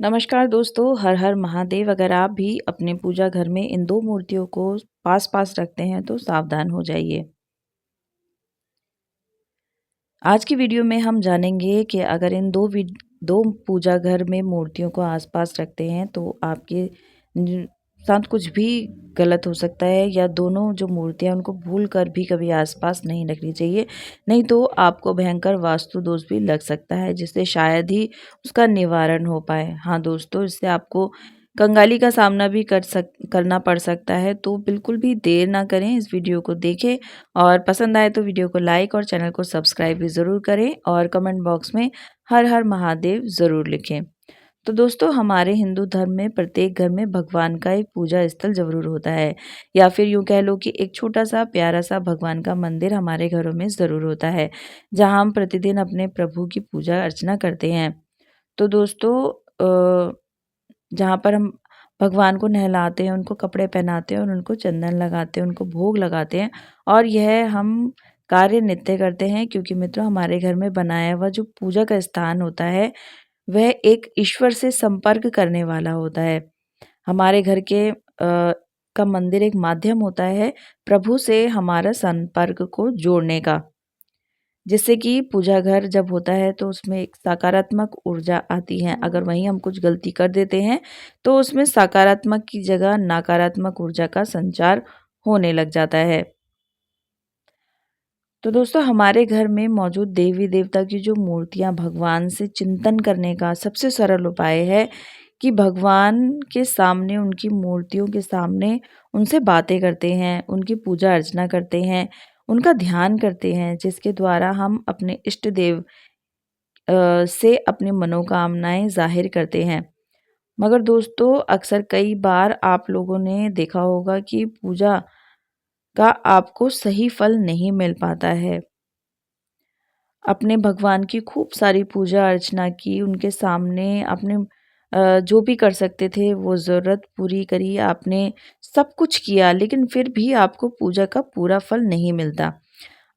नमस्कार दोस्तों, हर हर महादेव। अगर आप भी अपने पूजा घर में इन दो मूर्तियों को पास पास रखते हैं तो सावधान हो जाइए। आज की वीडियो में हम जानेंगे कि अगर इन दो पूजा घर में मूर्तियों को आसपास रखते हैं तो आपके साथ कुछ भी गलत हो सकता है, या दोनों जो मूर्तियां उनको भूल कर भी कभी आसपास नहीं रखनी चाहिए। नहीं तो आपको भयंकर वास्तु दोष भी लग सकता है, जिससे शायद ही उसका निवारण हो पाए। हाँ दोस्तों, इससे आपको कंगाली का सामना भी करना पड़ सकता है। तो बिल्कुल भी देर ना करें, इस वीडियो को देखें और पसंद आए तो वीडियो को लाइक और चैनल को सब्सक्राइब भी ज़रूर करें और कमेंट बॉक्स में हर हर महादेव ज़रूर लिखें। तो दोस्तों, हमारे हिंदू धर्म में प्रत्येक घर में भगवान का एक पूजा स्थल ज़रूर होता है, या फिर यूँ कह लो कि एक छोटा सा प्यारा सा भगवान का मंदिर हमारे घरों में ज़रूर होता है, जहाँ हम प्रतिदिन अपने प्रभु की पूजा अर्चना करते हैं। तो दोस्तों, जहाँ पर हम भगवान को नहलाते हैं, उनको कपड़े पहनाते हैं और उनको चंदन लगाते हैं, उनको भोग लगाते हैं, और यह हम कार्य नित्य करते हैं, क्योंकि मित्रों हमारे घर में बनाया हुआ जो पूजा का स्थान होता है वह एक ईश्वर से संपर्क करने वाला होता है। हमारे घर के का मंदिर एक माध्यम होता है प्रभु से हमारा संपर्क को जोड़ने का। जिससे कि पूजा घर जब होता है तो उसमें एक सकारात्मक ऊर्जा आती है। अगर वहीं हम कुछ गलती कर देते हैं तो उसमें सकारात्मक की जगह नकारात्मक ऊर्जा का संचार होने लग जाता है। तो दोस्तों, हमारे घर में मौजूद देवी देवता की जो मूर्तियां भगवान से चिंतन करने का सबसे सरल उपाय है कि भगवान के सामने, उनकी मूर्तियों के सामने उनसे बातें करते हैं, उनकी पूजा अर्चना करते हैं, उनका ध्यान करते हैं, जिसके द्वारा हम अपने इष्ट देव से अपनी मनोकामनाएं जाहिर करते हैं। मगर दोस्तों, अक्सर कई बार आप लोगों ने देखा होगा कि पूजा का आपको सही फल नहीं मिल पाता है। अपने भगवान की खूब सारी पूजा अर्चना की, उनके सामने आपने जो भी कर सकते थे वो ज़रूरत पूरी करी, आपने सब कुछ किया, लेकिन फिर भी आपको पूजा का पूरा फल नहीं मिलता।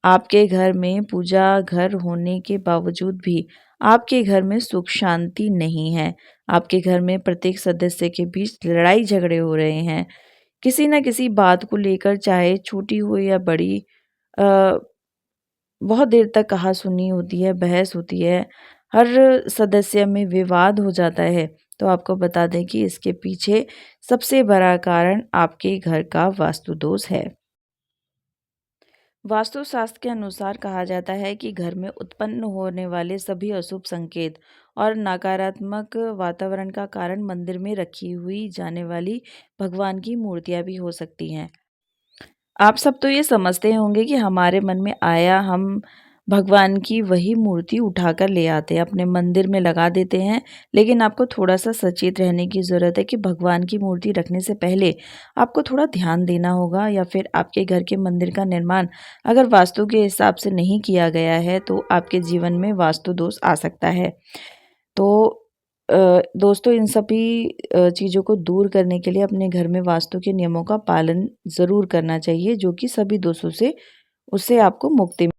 आपके घर में पूजा घर होने के बावजूद भी आपके घर में सुख शांति नहीं है। आपके घर में प्रत्येक सदस्य के बीच लड़ाई झगड़े हो रहे हैं। किसी न किसी बात को लेकर, चाहे छोटी हो या बड़ी, अ, बहुत देर तक कहा-सुनी होती है, बहस होती है, हर सदस्य में विवाद हो जाता है। तो आपको बता दें कि इसके पीछे सबसे बड़ा कारण आपके घर का वास्तु दोष है। वास्तुशास्त्र के अनुसार कहा जाता है कि घर में उत्पन्न होने वाले सभी अशुभ संकेत और नकारात्मक वातावरण का कारण मंदिर में रखी हुई जाने वाली भगवान की मूर्तियां भी हो सकती हैं। आप सब तो ये समझते होंगे कि हमारे मन में आया हम भगवान की वही मूर्ति उठाकर ले आते हैं, अपने मंदिर में लगा देते हैं। लेकिन आपको थोड़ा-सा सचेत रहने की ज़रूरत है कि भगवान की मूर्ति रखने से पहले आपको थोड़ा ध्यान देना होगा, या फिर आपके घर के मंदिर का निर्माण अगर वास्तु के हिसाब से नहीं किया गया है तो आपके जीवन में वास्तु दोष आ सकता है। तो दोस्तों, इन सभी चीज़ों को दूर करने के लिए अपने घर में वास्तु के नियमों का पालन ज़रूर करना चाहिए, जो कि सभी दोषों से उससे आपको मुक्ति।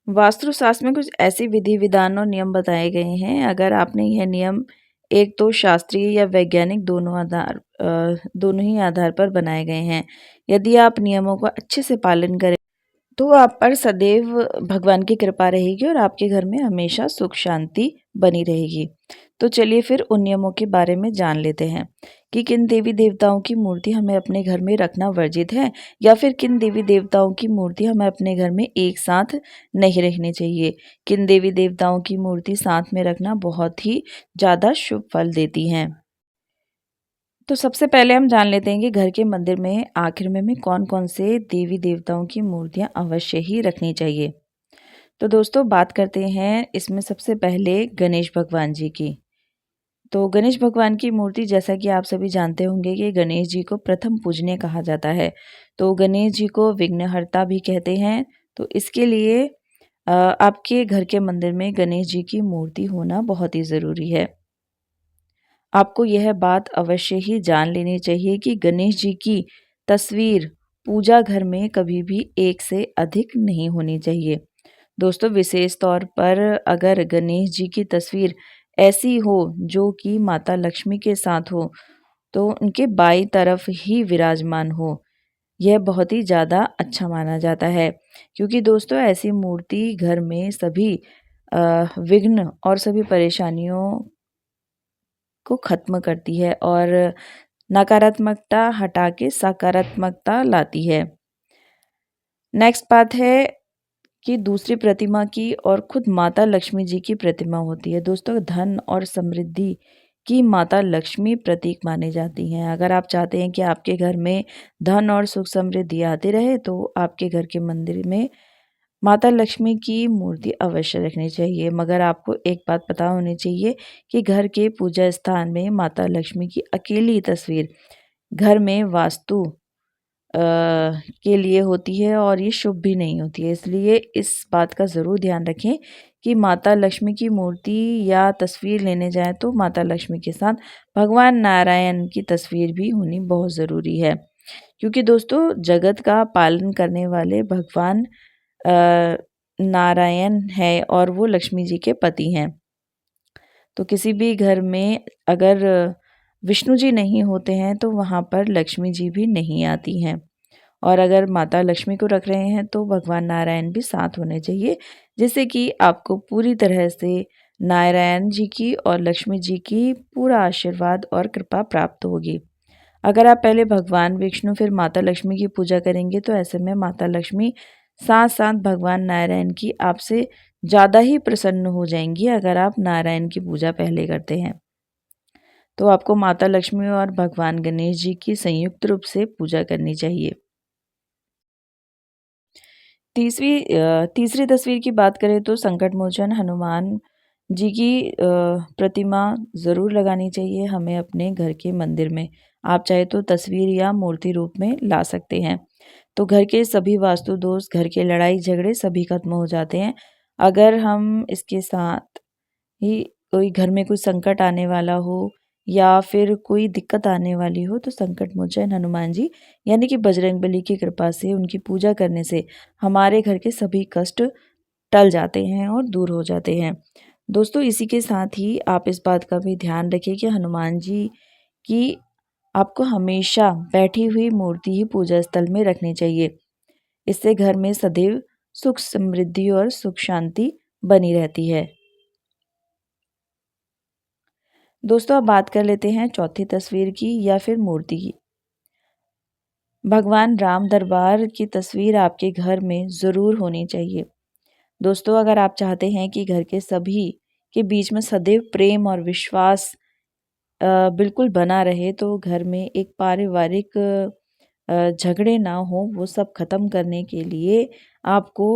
वास्तुशास्त्र में कुछ ऐसी विधि विधान और नियम बताए गए हैं। अगर आपने यह नियम एक तो शास्त्रीय या वैज्ञानिक दोनों ही आधार पर बनाए गए हैं। यदि आप नियमों को अच्छे से पालन करें तो आप पर सदैव भगवान की कृपा रहेगी और आपके घर में हमेशा सुख शांति बनी रहेगी। तो चलिए फिर उन नियमों के बारे में जान लेते हैं कि किन देवी देवताओं की मूर्ति हमें अपने घर में रखना वर्जित है, या फिर किन देवी देवताओं की मूर्ति हमें अपने घर में एक साथ नहीं रखनी चाहिए। किन देवी देवताओं की मूर्ति साथ में रखना बहुत ही ज़्यादा शुभ फल देती हैं। तो सबसे पहले हम जान लेते हैं कि घर के मंदिर में आखिर में कौन-कौन से देवी देवताओं की मूर्तियां अवश्य ही रखनी चाहिए। तो दोस्तों, बात करते हैं इसमें सबसे पहले गणेश भगवान जी की। तो गणेश भगवान की मूर्ति, जैसा कि आप सभी जानते होंगे कि गणेश जी को प्रथम पूजनीय कहा जाता है। तो गणेश जी को विघ्नहर्ता भी कहते हैं। तो इसके लिए आपके घर के मंदिर में गणेश जी की मूर्ति होना बहुत ही ज़रूरी है। आपको यह बात अवश्य ही जान लेनी चाहिए कि गणेश जी की तस्वीर पूजा घर में कभी भी एक से अधिक नहीं होनी चाहिए। दोस्तों, विशेष तौर पर अगर गणेश जी की तस्वीर ऐसी हो जो कि माता लक्ष्मी के साथ हो, तो उनके बाईं तरफ ही विराजमान हो। यह बहुत ही ज़्यादा अच्छा माना जाता है, क्योंकि दोस्तों ऐसी मूर्ति घर में सभी विघ्न और सभी परेशानियों को ख़त्म करती है और नकारात्मकता हटा के सकारात्मकता लाती है। नेक्स्ट बात है कि दूसरी प्रतिमा की और खुद माता लक्ष्मी जी की प्रतिमा होती है। दोस्तों धन और समृद्धि की माता लक्ष्मी प्रतीक मानी जाती हैं। अगर आप चाहते हैं कि आपके घर में धन और सुख समृद्धि आती रहे, तो आपके घर के मंदिर में माता लक्ष्मी की मूर्ति अवश्य रखनी चाहिए। मगर आपको एक बात पता होनी चाहिए कि घर के पूजा स्थान में माता लक्ष्मी की अकेली तस्वीर घर में वास्तु के लिए होती है और ये शुभ भी नहीं होती है। इसलिए इस बात का ज़रूर ध्यान रखें कि माता लक्ष्मी की मूर्ति या तस्वीर लेने जाएँ तो माता लक्ष्मी के साथ भगवान नारायण की तस्वीर भी होनी बहुत ज़रूरी है। क्योंकि दोस्तों जगत का पालन करने वाले भगवान नारायण है और वो लक्ष्मी जी के पति हैं। तो किसी भी घर में अगर विष्णु जी नहीं होते हैं तो वहाँ पर लक्ष्मी जी भी नहीं आती हैं। और अगर माता लक्ष्मी को रख रहे हैं तो भगवान नारायण भी साथ होने चाहिए, जिससे कि आपको पूरी तरह से नारायण जी की और लक्ष्मी जी की पूरा आशीर्वाद और कृपा प्राप्त होगी। अगर आप पहले भगवान विष्णु फिर माता लक्ष्मी की पूजा करेंगे तो ऐसे में माता लक्ष्मी साथ साथ भगवान नारायण की आपसे ज़्यादा ही प्रसन्न हो जाएंगी अगर आप नारायण की पूजा पहले करते हैं। तो आपको माता लक्ष्मी और भगवान गणेश जी की संयुक्त रूप से पूजा करनी चाहिए। तीसरी तस्वीर की बात करें तो संकट मोचन हनुमान जी की प्रतिमा ज़रूर लगानी चाहिए हमें अपने घर के मंदिर में। आप चाहे तो तस्वीर या मूर्ति रूप में ला सकते हैं। तो घर के सभी वास्तु दोष, घर के लड़ाई झगड़े सभी खत्म हो जाते हैं। अगर हम इसके साथ ही कोई घर में कोई संकट आने वाला हो या फिर कोई दिक्कत आने वाली हो तो संकट मोचन हनुमान जी यानी कि बजरंगबली की कृपा से उनकी पूजा करने से हमारे घर के सभी कष्ट टल जाते हैं और दूर हो जाते हैं। दोस्तों इसी के साथ ही आप इस बात का भी ध्यान रखें कि हनुमान जी की आपको हमेशा बैठी हुई मूर्ति ही पूजा स्थल में रखनी चाहिए। इससे घर में सदैव सुख समृद्धि और सुख शांति बनी रहती है। दोस्तों अब बात कर लेते हैं चौथी तस्वीर की या फिर मूर्ति की। भगवान राम दरबार की तस्वीर आपके घर में ज़रूर होनी चाहिए। दोस्तों अगर आप चाहते हैं कि घर के सभी के बीच में सदैव प्रेम और विश्वास बिल्कुल बना रहे तो घर में एक पारिवारिक झगड़े ना हो वो सब ख़त्म करने के लिए आपको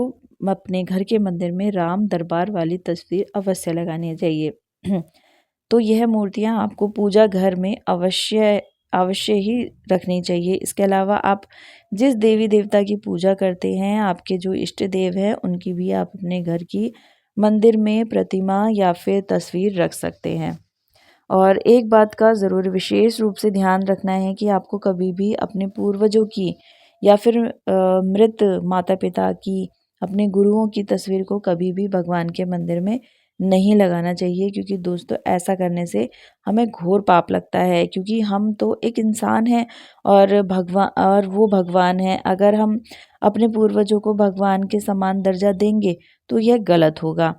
अपने घर के मंदिर में राम दरबार वाली तस्वीर अवश्य लगानी चाहिए। तो यह मूर्तियाँ आपको पूजा घर में अवश्य अवश्य ही रखनी चाहिए। इसके अलावा आप जिस देवी देवता की पूजा करते हैं, आपके जो इष्ट देव हैं, उनकी भी आप अपने घर की मंदिर में प्रतिमा या फिर तस्वीर रख सकते हैं। और एक बात का ज़रूर विशेष रूप से ध्यान रखना है कि आपको कभी भी अपने पूर्वजों की या फिर मृत माता पिता की, अपने गुरुओं की तस्वीर को कभी भी भगवान के मंदिर में नहीं लगाना चाहिए, क्योंकि दोस्तों ऐसा करने से हमें घोर पाप लगता है। क्योंकि हम तो एक इंसान हैं और वो भगवान हैं। अगर हम अपने पूर्वजों को भगवान के समान दर्जा देंगे तो यह गलत होगा।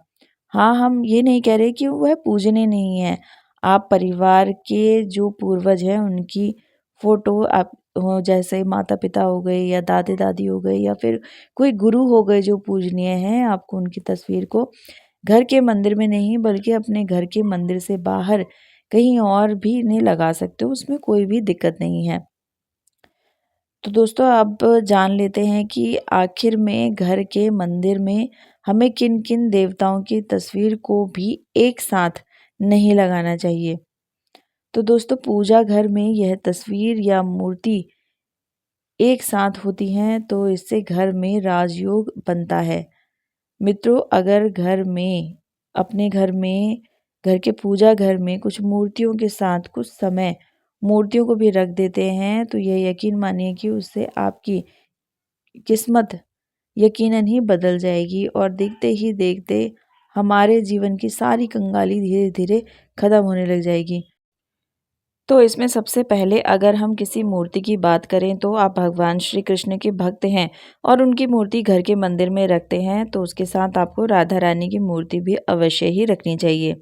हाँ, हम ये नहीं कह रहे कि वह पूजनीय नहीं है। आप परिवार के जो पूर्वज हैं उनकी फ़ोटो आप हो, जैसे माता-पिता हो गए या दादी-दादी हो गए या फिर कोई गुरु हो गए जो पूजनीय हैं, आपको उनकी तस्वीर को घर के मंदिर में नहीं बल्कि अपने घर के मंदिर से बाहर कहीं और भी नहीं लगा सकते हो, उसमें कोई भी दिक्कत नहीं है। तो दोस्तों अब जान लेते हैं कि आखिर में घर के मंदिर में हमें किन-किन देवताओं की तस्वीर को भी एक साथ नहीं लगाना चाहिए। तो दोस्तों पूजा घर में यह तस्वीर या मूर्ति एक साथ होती हैं तो इससे घर में राजयोग बनता है। मित्रों अगर घर में अपने घर के पूजा घर में कुछ मूर्तियों के साथ कुछ समय मूर्तियों को भी रख देते हैं तो यह यकीन मानिए कि उससे आपकी किस्मत यकीनन ही बदल जाएगी और देखते ही देखते हमारे जीवन की सारी कंगाली धीरे धीरे खत्म होने लग जाएगी। तो इसमें सबसे पहले अगर हम किसी मूर्ति की बात करें तो आप भगवान श्री कृष्ण के भक्त हैं और उनकी मूर्ति घर के मंदिर में रखते हैं, तो उसके साथ आपको राधा रानी की मूर्ति भी अवश्य ही रखनी चाहिए।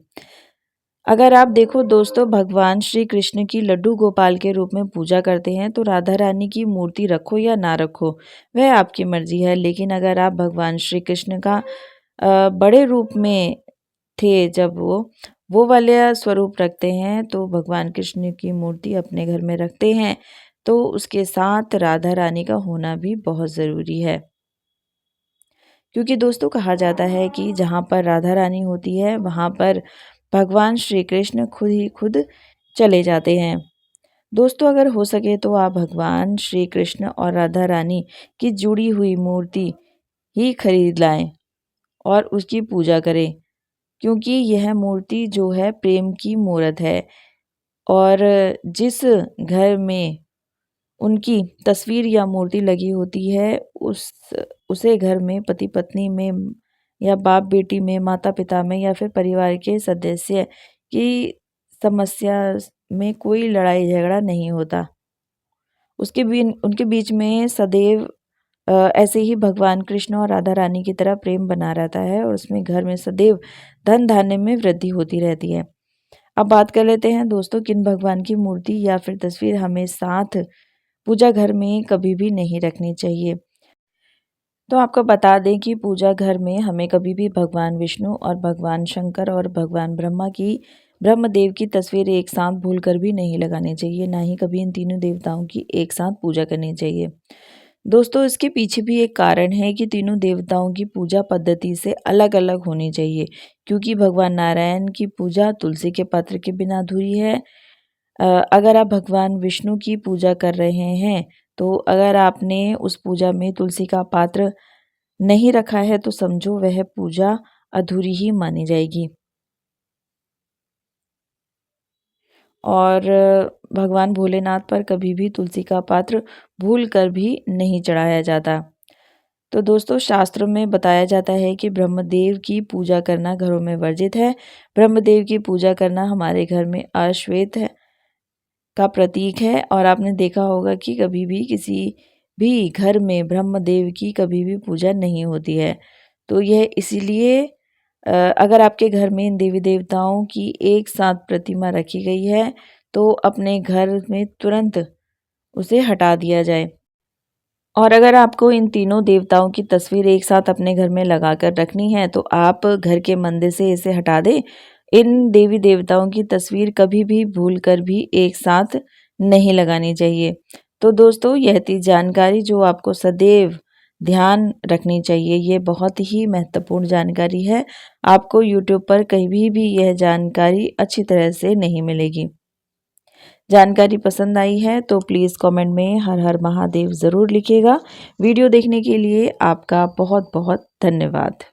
अगर आप देखो दोस्तों, भगवान श्री कृष्ण की लड्डू गोपाल के रूप में पूजा करते हैं, तो राधा रानी की मूर्ति रखो या ना रखो वह आपकी मर्जी है। लेकिन अगर आप भगवान श्री कृष्ण का बड़े रूप में थे, जब वो वाले स्वरूप रखते हैं, तो भगवान कृष्ण की मूर्ति अपने घर में रखते हैं, तो उसके साथ राधा रानी का होना भी बहुत ज़रूरी है। क्योंकि दोस्तों कहा जाता है कि जहाँ पर राधा रानी होती है वहाँ पर भगवान श्री कृष्ण खुद ही खुद चले जाते हैं। दोस्तों अगर हो सके तो आप भगवान श्री कृष्ण और राधा रानी की जुड़ी हुई मूर्ति ही खरीद लाएं और उसकी पूजा करें, क्योंकि यह मूर्ति जो है प्रेम की मूर्त है। और जिस घर में उनकी तस्वीर या मूर्ति लगी होती है, उसे घर में पति पत्नी में या बाप बेटी में, माता पिता में या फिर परिवार के सदस्य की समस्या में कोई लड़ाई झगड़ा नहीं होता। उनके बीच में सदैव ऐसे ही भगवान कृष्ण और राधा रानी की तरह प्रेम बना रहता है और उसमें घर में सदैव धन धान्य में वृद्धि होती रहती है। अब बात कर लेते हैं दोस्तों, किन भगवान की मूर्ति या फिर तस्वीर हमें साथ पूजा घर में कभी भी नहीं रखनी चाहिए। तो आपको बता दें कि पूजा घर में हमें कभी भी भगवान विष्णु और भगवान शंकर और भगवान ब्रह्मा की ब्रह्मदेव की तस्वीर एक साथ भूलकर भी नहीं लगानी चाहिए, ना ही कभी इन तीनों देवताओं की एक साथ पूजा करनी चाहिए। दोस्तों इसके पीछे भी एक कारण है कि तीनों देवताओं की पूजा पद्धति से अलग अलग होनी चाहिए, क्योंकि भगवान नारायण की पूजा तुलसी के पत्र के बिना अधूरी है। अगर आप भगवान विष्णु की पूजा कर रहे हैं, तो अगर आपने उस पूजा में तुलसी का पात्र नहीं रखा है तो समझो वह पूजा अधूरी ही मानी जाएगी। और भगवान भोलेनाथ पर कभी भी तुलसी का पात्र भूल कर भी नहीं चढ़ाया जाता। तो दोस्तों शास्त्रों में बताया जाता है कि ब्रह्मदेव की पूजा करना घरों में वर्जित है। ब्रह्मदेव की पूजा करना हमारे घर में अश्वेत है का प्रतीक है। और आपने देखा होगा कि कभी भी किसी भी घर में ब्रह्मदेव की कभी भी पूजा नहीं होती है। तो यह इसीलिए अगर आपके घर में इन देवी देवताओं की एक साथ प्रतिमा रखी गई है, तो अपने घर में तुरंत उसे हटा दिया जाए। और अगर आपको इन तीनों देवताओं की तस्वीर एक साथ अपने घर में लगाकर रखनी है, तो आप घर के मंदिर से इसे हटा दें। इन देवी देवताओं की तस्वीर कभी भी भूलकर भी एक साथ नहीं लगानी चाहिए। तो दोस्तों यह थी जानकारी जो आपको सदैव ध्यान रखनी चाहिए। ये बहुत ही महत्वपूर्ण जानकारी है। आपको यूट्यूब पर कहीं भी यह जानकारी अच्छी तरह से नहीं मिलेगी। जानकारी पसंद आई है तो प्लीज़ कमेंट में हर हर महादेव ज़रूर लिखिएगा। वीडियो देखने के लिए आपका बहुत बहुत धन्यवाद।